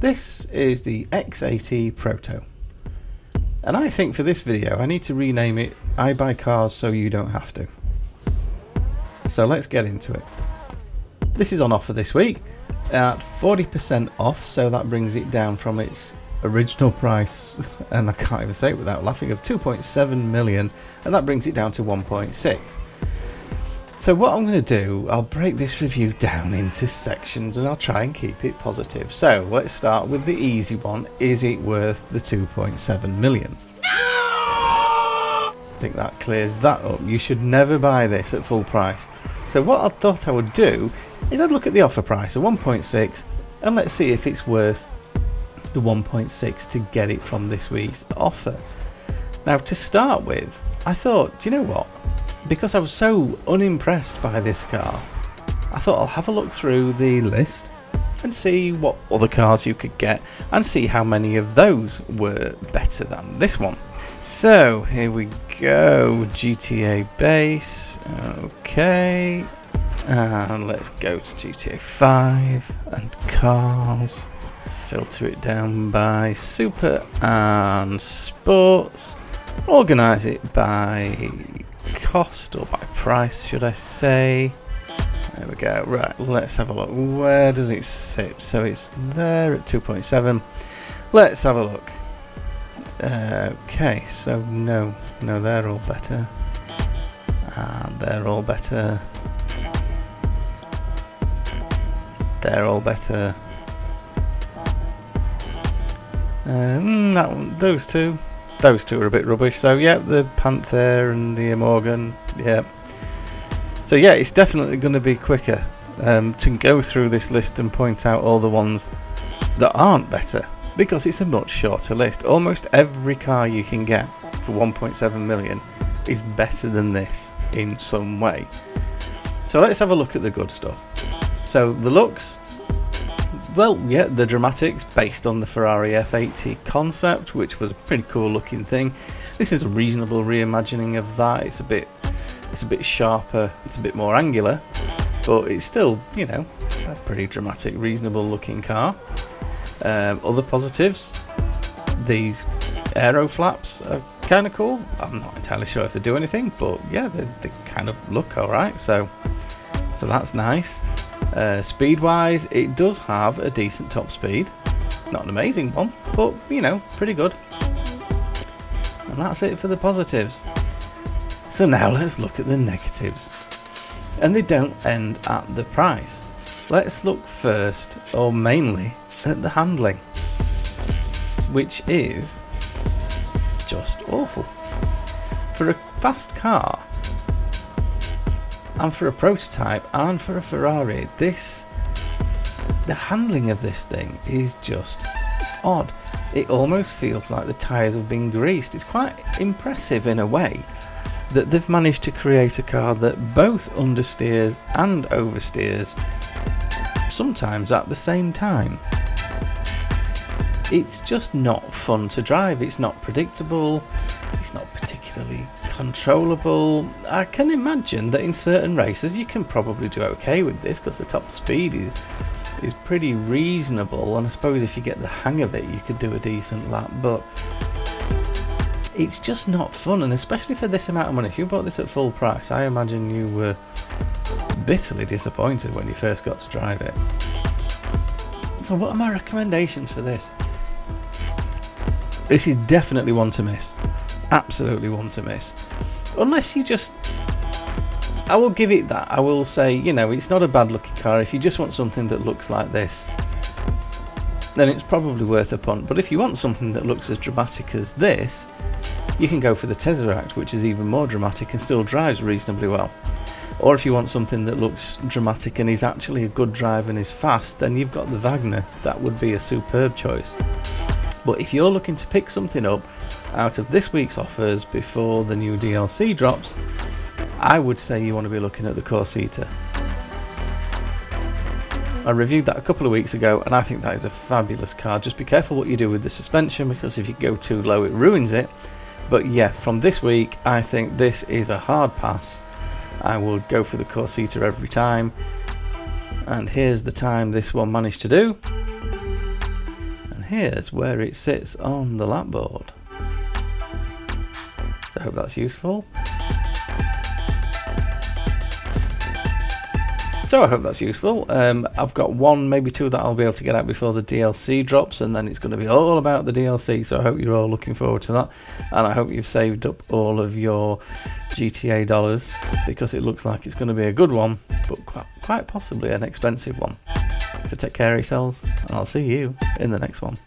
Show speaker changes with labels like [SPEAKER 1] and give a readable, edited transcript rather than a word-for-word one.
[SPEAKER 1] This is the X80 Proto, and I think for this video I need to rename it I Buy Cars So You Don't Have To. So let's get into it. This is on offer this week at 40% off, so that brings it down from its original price, and I can't even say it without laughing, of 2.7 million, and that brings it down to 1.6. So what I'm going to do, I'll break this review down into sections and I'll try and keep it positive. So let's start with the easy one. Is it worth the 2.7 million? I think that clears that up. You should never buy this at full price. So what I thought I would do is I'd look at the offer price of 1.6 and let's see if it's worth the 1.6 to get it from this week's offer. Now, to start with, I thought, do you know what? Because I was so unimpressed by this car, I thought I'll have a look through the list and see what other cars you could get and see how many of those were better than this one. So here we go, GTA base, okay, and let's go to GTA 5 and cars, filter it down by super and sports, organise it by cost or by price, should I say. There we go. Right, let's have a look. Where does it sit? So it's there at 2.7. Let's have a look. Okay, so no, they're all better, and they're all better, they're all better. That one, those two are a bit rubbish. So yeah, the Panther and the Morgan, yeah. So yeah, it's definitely going to be quicker to go through this list and point out all the ones that aren't better, because it's a much shorter list. Almost every car you can get for 1.7 million is better than this in some way. So let's have a look at the good stuff. So the looks, well, yeah, the dramatics based on the Ferrari F80 concept, which was a pretty cool looking thing. This is a reasonable reimagining of that. It's a bit sharper, it's a bit more angular, but it's still, you know, a pretty dramatic, reasonable looking car. Other positives, these aero flaps are kind of cool. I'm not entirely sure if they do anything, but yeah, they kind of look alright, so that's nice. Speed wise, it does have a decent top speed, not an amazing one, but you know, pretty good. And that's it for the positives. So now let's look at the negatives, and they don't end at the price. Let's look first, or mainly, at the handling, which is just awful. For a fast car, and for a prototype, and for a Ferrari, the handling of this thing is just odd. It almost feels like the tyres have been greased. It's quite impressive in a way that they've managed to create a car that both understeers and oversteers, sometimes at the same time. It's just not fun to drive. It's not predictable. It's not particularly controllable. I can imagine that in certain races you can probably do okay with this because the top speed is pretty reasonable, and I suppose if you get the hang of it you could do a decent lap, but it's just not fun. And especially for this amount of money, if you bought this at full price, I imagine you were bitterly disappointed when you first got to drive it. So what are my recommendations for this? This is definitely one to miss. Absolutely one to miss. Unless you just... I will give it that. I will say, you know, it's not a bad looking car. If you just want something that looks like this, then it's probably worth a punt. But if you want something that looks as dramatic as this, you can go for the Tesseract, which is even more dramatic and still drives reasonably well. Or if you want something that looks dramatic and is actually a good drive and is fast, then you've got the Wagner. That would be a superb choice. But if you're looking to pick something up out of this week's offers before the new DLC drops, I would say you want to be looking at the X80. I reviewed that a couple of weeks ago and I think that is a fabulous car. Just be careful what you do with the suspension, because if you go too low it ruins it. But yeah, from this week I think this is a hard pass. I would go for the X80 every time, and here's the time this one managed to do. here's where it sits on the lap board. So I hope that's useful. I've got one, maybe two that I'll be able to get out before the DLC drops, and then it's going to be all about the DLC, so I hope you're all looking forward to that, and I hope you've saved up all of your GTA dollars, because it looks like it's going to be a good one, but quite possibly an expensive one. So take care of yourselves, and I'll see you in the next one.